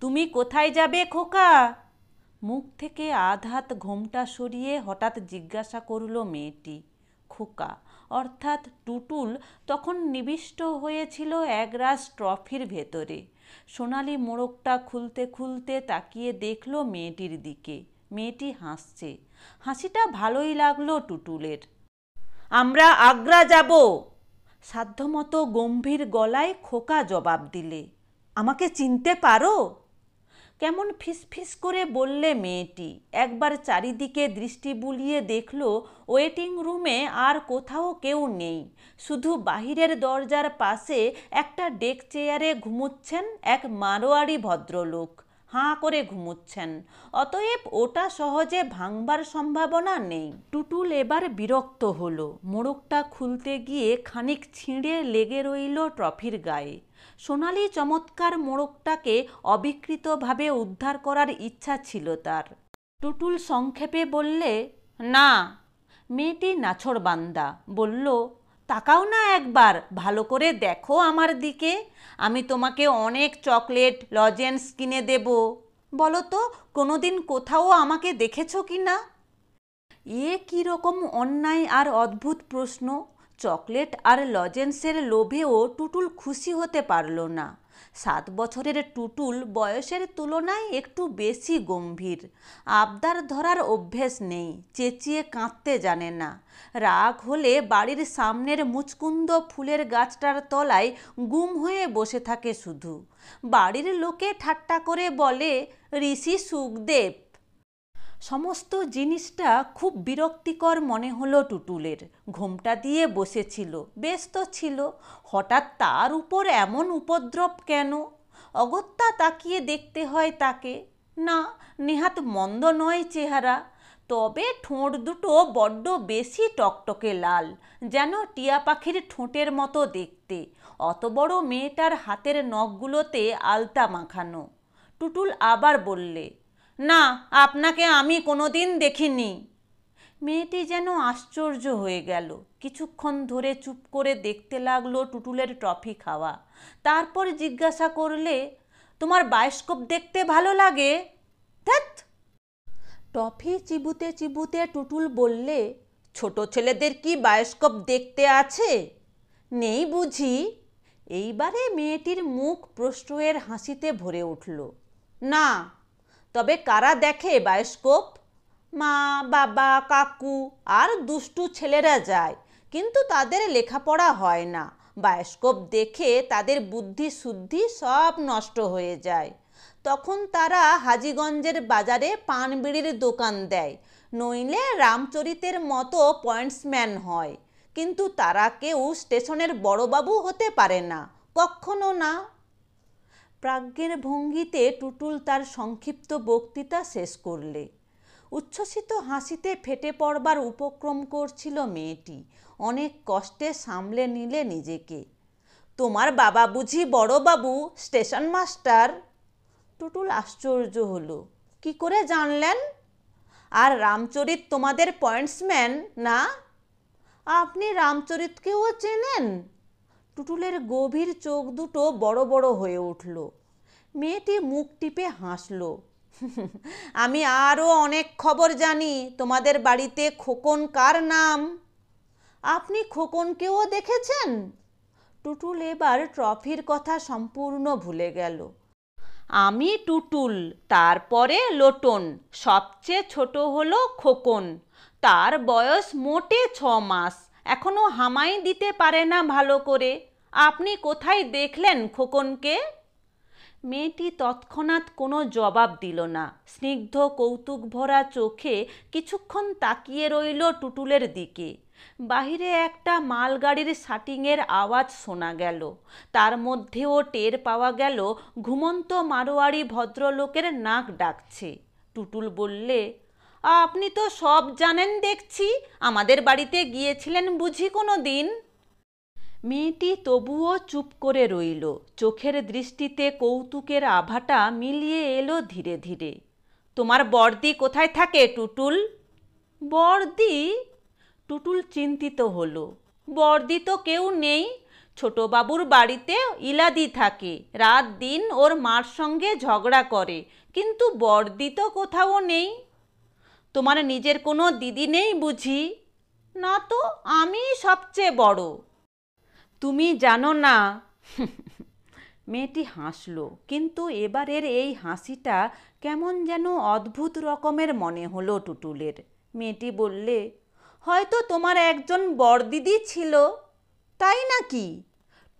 তুমি কোথায় যাবে খোকা? মুখ থেকে আধ হাত ঘোমটা সরিয়ে হঠাৎ জিজ্ঞাসা করল মেয়েটি। খোকা অর্থাৎ টুটুল তখন নিবিষ্ট হয়েছিল একরাশ ট্রফির ভেতরে। সোনালি মোড়কটা খুলতে খুলতে তাকিয়ে দেখল মেয়েটির দিকে। মেয়েটি হাসছে। হাসিটা ভালোই লাগলো টুটুলের। আমরা আগ্রা যাব, সাধ্যমতো গম্ভীর গলায় খোকা জবাব দিলে। আমাকে চিনতে পারো? কেমন ফিসফিস করে বললে মেয়েটি। একবার চারিদিকে দৃষ্টি বুলিয়ে দেখল ওয়েটিং রুমে আর কোথাও কেউ নেই। শুধু বাহিরের দরজার পাশে একটা ডেক চেয়ারে ঘুমুচ্ছেন এক মারোয়াড়ি ভদ্রলোক। হাঁ করে ঘুমুচ্ছেন, অতএব ওটা সহজে ভাঙবার সম্ভাবনা নেই। টুটুল এবার বিরক্ত হলো। মোড়কটা খুলতে গিয়ে খানিক ছিঁড়ে লেগে রইল ট্রফির গায়ে। সোনালি চমৎকার মোড়কটাকে অবিকৃতভাবে উদ্ধার করার ইচ্ছা ছিল তার। টুটুল সংক্ষেপে বললে, না। মেয়েটি নাছোড়বান্দা বলল, তাকাও না একবার, ভালো করে দেখো আমার দিকে। আমি তোমাকে অনেক চকলেট লজেন্স কিনে দেব। বলো তো কোনোদিন কোথাও আমাকে দেখেছো কি না? এ কীরকম অন্যায় আর অদ্ভুত প্রশ্ন! চকলেট আর লজেন্সের লোভেও টুটুল খুশি হতে পারল না। 7 বছরের টুটুল বয়সের তুলনায় একটু বেশি গম্ভীর। আবদার ধরার অভ্যেস নেই, চেঁচিয়ে কাঁদতে জানে না। রাগ হলে বাড়ির সামনের মুচকুন্দ ফুলের গাছটার তলায় গুম হয়ে বসে থাকে শুধু। বাড়ির লোকে ঠাট্টা করে বলে, ঋষি সুখদেব। সমস্ত জিনিসটা খুব বিরক্তিকর মনে হলো টুটুলের। ঘোমটা দিয়ে বসেছিল, ব্যস্ত ছিল, হঠাৎ তার উপর এমন উপদ্রব কেন? অগত্যা তাকিয়ে দেখতে হয় তাকে। না, নেহাত মন্দ নয় চেহারা, তবে ঠোঁট দুটো বড্ড বেশি টকটকে লাল, যেন টিয়া পাখির ঠোঁটের মতো দেখতে। অত বড় মেয়েটার হাতের নখগুলোতে আলতা মাখানো। টুটুল আবার বললে, না, আপনাকে আমি কোনোদিন দেখিনি। মেয়েটি যেন আশ্চর্য হয়ে গেল। কিছুক্ষণ ধরে চুপ করে দেখতে লাগলো টুটুলের ট্রফি খাওয়া। তারপর জিজ্ঞাসা করলে, তোমার বায়োস্কোপ দেখতে ভালো লাগে? ধ্যাৎ! টফি চিবুতে চিবুতে টুটুল বললে, ছোট ছেলেদের কি বায়োস্কোপ দেখতে আছে? নেই বুঝি? এইবারে মেয়েটির মুখ প্রশ্রয়ের হাসিতে ভরে উঠল। না। তবে কারা দেখে বায়োস্কোপ? মা, বাবা, কাকু আর দুষ্টু ছেলেরা যায়, কিন্তু তাদের লেখাপড়া হয় না। বায়োস্কোপ দেখে তাদের বুদ্ধি শুদ্ধি সব নষ্ট হয়ে যায়। তখন তারা হাজীগঞ্জের বাজারে পান বিড়ির দোকান দেয়, নইলে রামচরিতের মতো পয়েন্টসম্যান হয়। কিন্তু তারা কেউ স্টেশনের বড়বাবু হতে পারে না, কখনো না। প্রাজ্ঞের ভঙ্গিতে টুটুল তার সংক্ষিপ্ত বক্তৃতা শেষ করলে। উচ্ছ্বসিত হাসিতে ফেটে পড়বার উপক্রম করছিল মেয়েটি। অনেক কষ্টে সামলে নিলে নিজেকে। তোমার বাবা বুঝি বড়বাবু, স্টেশন মাস্টার? টুটুল আশ্চর্য হলো। কি করে জানলেন? আর রামচরিত তোমাদের পয়েন্টসম্যান না? আপনি রামচরিতকেও চেনেন? টুটুলের গভীর চোখ দুটো বড় বড় হয়ে উঠল। মেয়েটি মুখ টিপে হাসল। আমি আরও অনেক খবর জানি। তোমাদের বাড়িতে খোকন কার নাম? আপনি খোকনকেও দেখেছেন? টুটুল এবার ট্রফির কথা সম্পূর্ণ ভুলে গেল। আমি টুটুল, তারপরে লোটন, সবচেয়ে ছোট হলো খোকন। তার বয়স মোটে 6 মাস, এখনো হামাই দিতে পারে না ভালো করে। আপনি কোথায় দেখলেন খোকনকে? মেয়েটি তৎক্ষণাৎ কোনো জবাব দিল না। স্নিগ্ধ কৌতুক ভরা চোখে কিছুক্ষণ তাকিয়ে রইল টুটুলের দিকে। বাহিরে একটা মালগাড়ির শাটিংয়ের আওয়াজ শোনা গেল। তার মধ্যেও টের পাওয়া গেল ঘুমন্ত মারোয়াড়ি ভদ্রলোকের নাক ডাকছে। টুটুল বললে, আপনি তো সব জানেন দেখছি। আমাদের বাড়িতে গিয়েছিলেন বুঝি কোনো দিন? মেয়েটি তবুও চুপ করে রইল। চোখের দৃষ্টিতে কৌতুকের আভাটা মিলিয়ে এলো ধীরে ধীরে। তোমার বড়দি কোথায় থাকে টুটুল? বড়দি? টুটুল চিন্তিত হলো। বড়দি তো কেউ নেই, ছোটবাবুর বাড়িতে ইলাদি থাকে, রাত দিন ওর মার সঙ্গে ঝগড়া করে, কিন্তু বড়দি তো কোথাও নেই। তোমার নিজের কোনো দিদি নেই বুঝি? না তো, আমি সবচেয়ে বড়। তুমি জানো না। মেয়েটি হাসল, কিন্তু এবারের এই হাসিটা কেমন যেন অদ্ভুত রকমের মনে হলো টুটুলের। মেয়েটি বললে, হয়তো তোমার একজন বড়দিদি ছিল। তাই নাকি?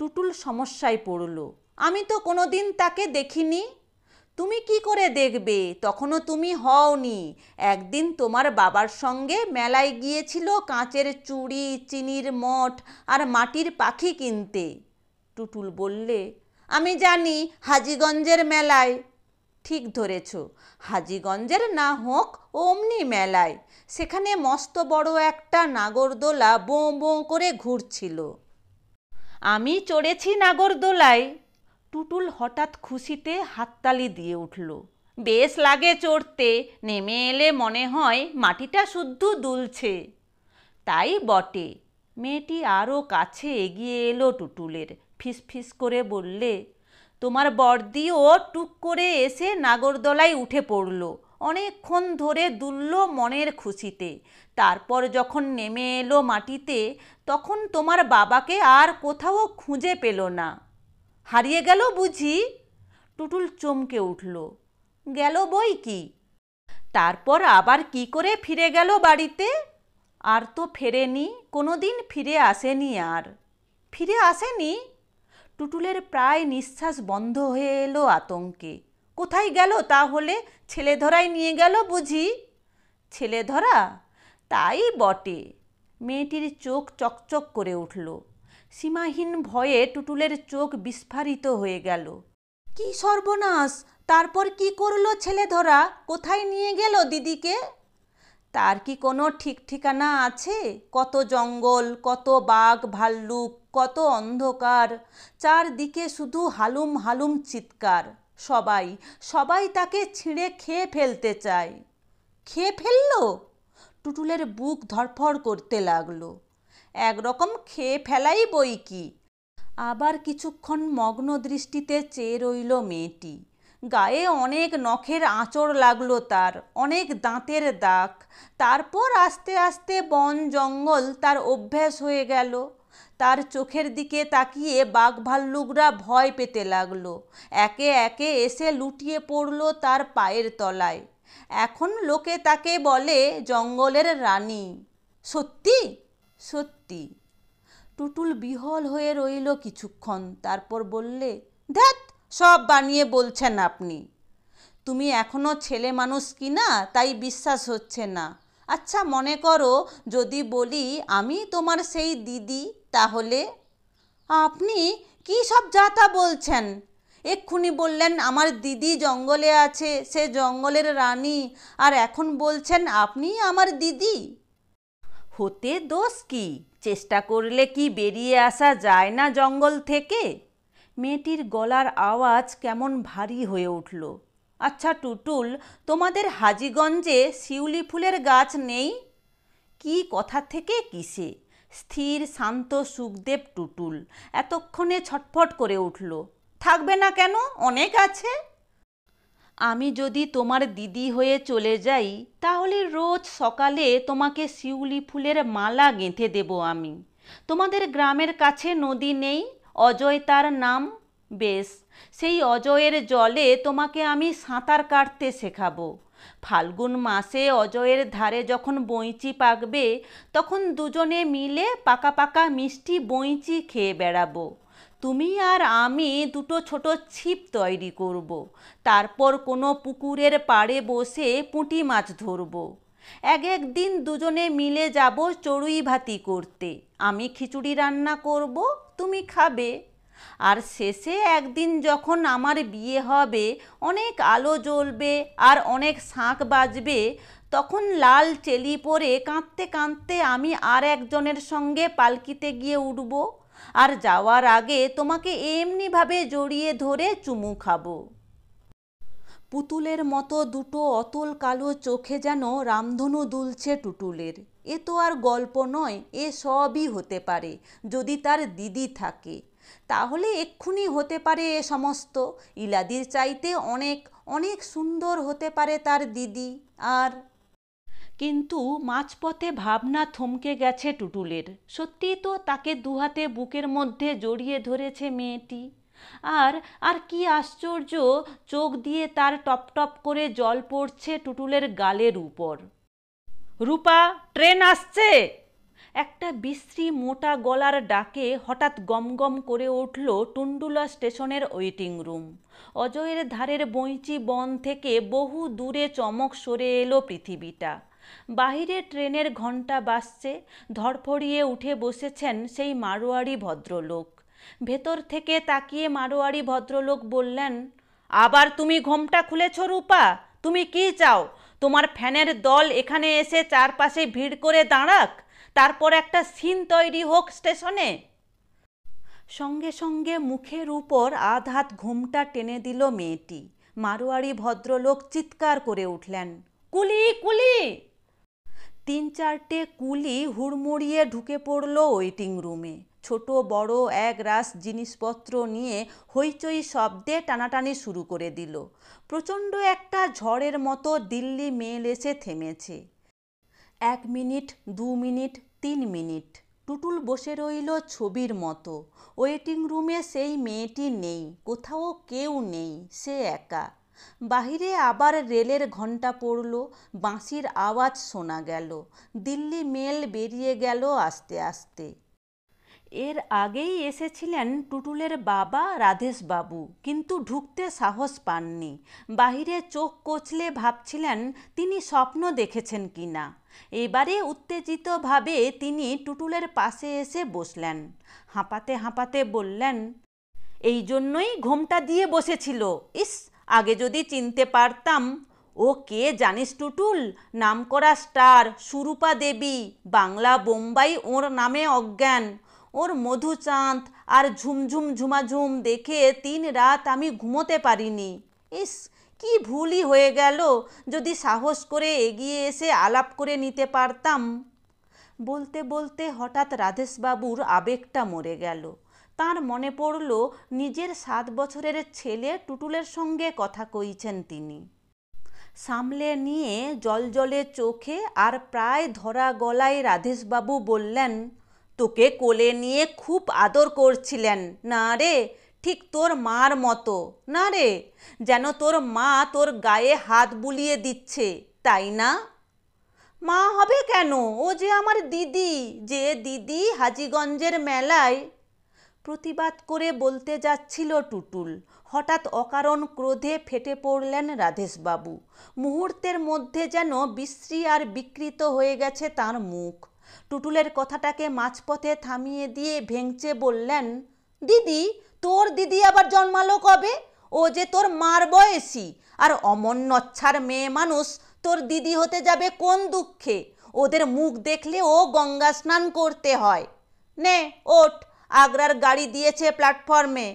টুটুল সমস্যায় পড়ল। আমি তো কোনোদিন তাকে দেখিনি। তুমি কি করে দেখবে? তখনও তুমি হওনি। একদিন তোমার বাবার সঙ্গে মেলায় গিয়েছিল কাঁচের চুড়ি, চিনির মঠ আর মাটির পাখি কিনতে। টুটুল বললে, আমি জানি, হাজীগঞ্জের মেলায়। ঠিক ধরেছ, হাজীগঞ্জের না হোক অমনি মেলায়। সেখানে মস্ত বড় একটা নাগরদোলা বোঁ বোঁ করে ঘুরছিল। আমি চড়েছি নাগরদোলায়। টুটুল হঠাৎ খুশিতে হাততালি দিয়ে উঠল। বেশ লাগে চড়তে, নেমে এলে মনে হয় মাটিটা শুদ্ধ দুলছে। তাই বটে। মেয়েটি আরও কাছে এগিয়ে এলো টুটুলের, ফিসফিস করে বললে, তোমার বড়দিও টুক করে এসে নাগরদোলায় উঠে পড়ল, অনেকক্ষণ ধরে দুলল মনের খুশিতে। তারপর যখন নেমে এলো মাটিতে, তখন তোমার বাবাকে আর কোথাও খুঁজে পেল না। হারিয়ে গেল বুঝি? টুটুল চমকে উঠল। গেল বই কি। তারপর আবার কি করে ফিরে গেল বাড়িতে? আর তো ফেরেনি, কোনো দিন ফিরে আসেনি আর। ফিরে আসেনি? টুটুলের প্রায় নিঃশ্বাস বন্ধ হয়ে এলো আতঙ্কে। কোথায় গেল তাহলে? ছেলেধরায় নিয়ে গেল বুঝি? ছেলেধরা? তাই বটে। মেয়েটির চোখ চকচক করে উঠল। সীমাহীন ভয়ে টুটুলের চোখ বিস্ফারিত হয়ে গেল। কি সর্বনাশ! তারপর কি করলো ছেলেধরা? কোথায় নিয়ে গেল দিদিকে? তার কি কোনো ঠিক ঠিকানা আছে? কত জঙ্গল, কত বাঘ ভাল্লুক, কত অন্ধকার, চারদিকে শুধু হালুম হালুম চিৎকার। সবাই সবাই তাকে ছিঁড়ে খেয়ে ফেলতে চায়। খেয়ে ফেললো? টুটুলের বুক ধড়ফড় করতে লাগলো। একরকম খেয়ে ফেলাই বই কি। আবার কিছুক্ষণ মগ্ন দৃষ্টিতে চেয়ে রইল মেয়েটি। গায়ে অনেক নখের আঁচড় লাগলো তার, অনেক দাঁতের দাগ। তারপর আস্তে আস্তে বন জঙ্গল তার অভ্যাস হয়ে গেল। তার চোখের দিকে তাকিয়ে বাঘ ভাল্লুকরা ভয় পেতে লাগলো। একে একে এসে লুটিয়ে পড়ল তার পায়ের তলায়। এখন লোকে তাকে বলে জঙ্গলের রানী। সত্যি? সত্যি। টুটুল বিহল হয়ে রইল কিছুক্ষণ, তারপর বললে, ধ্যাৎ, সব বানিয়ে বলছেন আপনি। তুমি এখনো ছেলে মানুষ কি না, তাই বিশ্বাস হচ্ছে না। আচ্ছা মনে করো, যদি বলি আমি তোমার সেই দিদি, তাহলে? আপনি কি সব যা তা বলছেন? এক্ষুনি বললেন আমার দিদি জঙ্গলে আছে, সে জঙ্গলের রানী, আর এখন বলছেন আপনি আমার দিদি। হতে দোষ কি? চেষ্টা করলে কি বেরিয়ে আসা যায় না জঙ্গল থেকে? মেয়েটির গলার আওয়াজ কেমন ভারী হয়ে উঠল। আচ্ছা টুটুল, তোমাদের হাজীগঞ্জে শিউলি ফুলের গাছ নেই? কি কথা থেকে কিসে? স্থির শান্ত সুখদেব টুটুল এতক্ষণে ছটফট করে উঠল। থাকবে না কেন, অনেক আছে। আমি যদি তোমার দিদি হয়ে চলে যাই, তাহলে রোজ সকালে তোমাকে শিউলি ফুলের মালা গেঁথে দেব আমি। তোমাদের গ্রামের কাছে নদী নেই? অজয় তার নাম। বেশ, সেই অজয়ের জলে তোমাকে আমি সাঁতার কাটতে শেখাবো। ফাল্গুন মাসে অজয়ের ধারে যখন বইঁচি পাকবে, তখন দুজনে মিলে পাকা পাকা মিষ্টি বইঁচি খেয়ে বেড়াবো। তুমি আর আমি দুটো ছোট ছিপ তৈরি করব। তারপর কোনো পুকুরের পাড়ে বসে পুঁটি মাছ ধরব। এক একদিন দুজনে মিলে যাব চড়ুই ভাতি করতে। আমি খিচুড়ি রান্না করব, তুমি খাবে। আর শেষে একদিন যখন আমার বিয়ে হবে, অনেক আলো জ্বলবে আর অনেক শাঁখ বাজবে, তখন লাল চেলি পরে কাঁদতে কাঁদতে আমি আর একজনের সঙ্গে পালকিতে গিয়ে উঠব, আর যাওয়ার আগে তোমাকে এমনিভাবে জড়িয়ে ধরে চুমু খাবো। পুতুলের মতো দুটো অতল কালো চোখে যেন রামধনু দুলছে টুটুলের। এ তো আর গল্প নয়, এ সবই হতে পারে যদি তার দিদি থাকে। তাহলে এক্ষুনি হতে পারে এ সমস্ত, ইলাদির চাইতে অনেক অনেক সুন্দর হতে পারে তার দিদি। আর কিন্তু মাঝপথে ভাবনা থমকে গেছে টুটুলের। সত্যিই তো তাকে দুহাতে বুকের মধ্যে জড়িয়ে ধরেছে মেয়েটি। আর আর কি আশ্চর্য, চোখ দিয়ে তার টপ টপ করে জল পড়ছে টুটুলের গালের উপর। রূপা, ট্রেন আসছে! একটা বিশ্রী মোটা গলার ডাকে হঠাৎ গমগম করে উঠল টুন্ডুলা স্টেশনের ওয়েটিং রুম। অজয়ের ধারের বইঁচি বন থেকে বহু দূরে চমক সরে এলো পৃথিবীটা। বাহিরে ট্রেনের ঘণ্টা বাজছে, ধড়ফড়িয়ে উঠে বসেছেন সেই মারোয়ারি ভদ্রলোক। ভেতর থেকে তাকিয়ে মারোয়ারি ভদ্রলোক বললেন, আবার তুমি ঘোমটা খুলেছ রূপা? তুমি কি চাও? তোমার ফ্যানের দল এখানে এসে চারপাশে ভিড় করে দাঁড়াক, তারপর একটা সিন তৈরি হোক স্টেশনে? সঙ্গে সঙ্গে মুখের উপর আধ হাত ঘোমটা টেনে দিল মেয়েটি। মারোয়ারি ভদ্রলোক চিৎকার করে উঠলেন, কুলি কুলি! তিন চারটে কুলি হুড়মুড়িয়ে ঢুকে পড়ল ওয়েটিং রুমে। ছোট বড় এক রাশ জিনিসপত্র নিয়ে হইচই শব্দে টানাটানি শুরু করে দিল। প্রচণ্ড একটা ঝড়ের মতো দিল্লি মেল এসে থেমেছে। 1 মিনিট, 2 মিনিট, 3 মিনিট। টুটুল বসে রইল ছবির মতো। ওয়েটিং রুমে সেই মেয়েটি নেই, কোথাও কেউ নেই, সে একা। বাহিরে আবার রেলের ঘণ্টা পড়ল, বাঁশির আওয়াজ শোনা গেল। দিল্লি মেল বেরিয়ে গেল আস্তে আস্তে। এর আগেই এসেছিলেন টুটুলের বাবা রাধেশবাবু, কিন্তু ঢুকতে সাহস পাননি। বাহিরে চোখ কচলে ভাবছিলেন তিনি স্বপ্ন দেখেছেন কিনা। এবারে উত্তেজিতভাবে তিনি টুটুলের পাশে এসে বসলেন। হাঁপাতে হাঁপাতে বললেন, এই জন্যই ঘোমটা দিয়ে বসেছিল। ইস, আগে যদি চিনতে পারতাম। ও কে জানিস টুটুল? নামকরা স্টার সুরূপা দেবী। বাংলা বোম্বাই ওর নামে অজ্ঞান। ওর মধুচাঁদ আর ঝুমঝুম ঝুমাঝুম দেখে 3 রাত আমি ঘুমোতে পারিনি। ইস, কি ভুলই হয়ে গেল, যদি সাহস করে এগিয়ে এসে আলাপ করে নিতে পারতাম। বলতে বলতে হঠাৎ রাধেশবাবুর আবেগটা মরে গেল। তার মনে পড়ল নিজের 7 বছরের ছেলে টুটুলের সঙ্গে কথা কইছেন তিনি। সামলে নিয়ে জলজলে চোখে আর প্রায় ধরা গলায় রাধেশবাবু বললেন, তোকে কোলে নিয়ে খুব আদর করছিলেন না রে? ঠিক তোর মার মতো না রে? যেন তোর মা তোর গায়ে হাত বুলিয়ে দিচ্ছে, তাই না? মা হবে কেন? ও যে আমার দিদি, যে দিদি হাজীগঞ্জের মেলায়। প্রতিবাদ করে বলতে যাচ্ছিল টুটুল। হঠাৎ অকারণ ক্রোধে ফেটে পড়লেন রাধেশবাবু। মুহূর্তের মধ্যে যেন বিশ্রী আর বিকৃত হয়ে গেছে তার মুখ। টুটুলের কথাটাকে মাঝপথে থামিয়ে দিয়ে ভেঙচে বললেন, দিদি? তোর দিদি আবার জন্মালো কবে? ও যে তোর মার বয়সী, আর অমন নচ্ছার মেয়ে মানুষ তোর দিদি হতে যাবে কোন দুঃখে? ওদের মুখ দেখলে ও গঙ্গা স্নান করতে হয়। নে ওঠ, আগ্রার গাড়ি দিয়েছে প্ল্যাটফর্মে।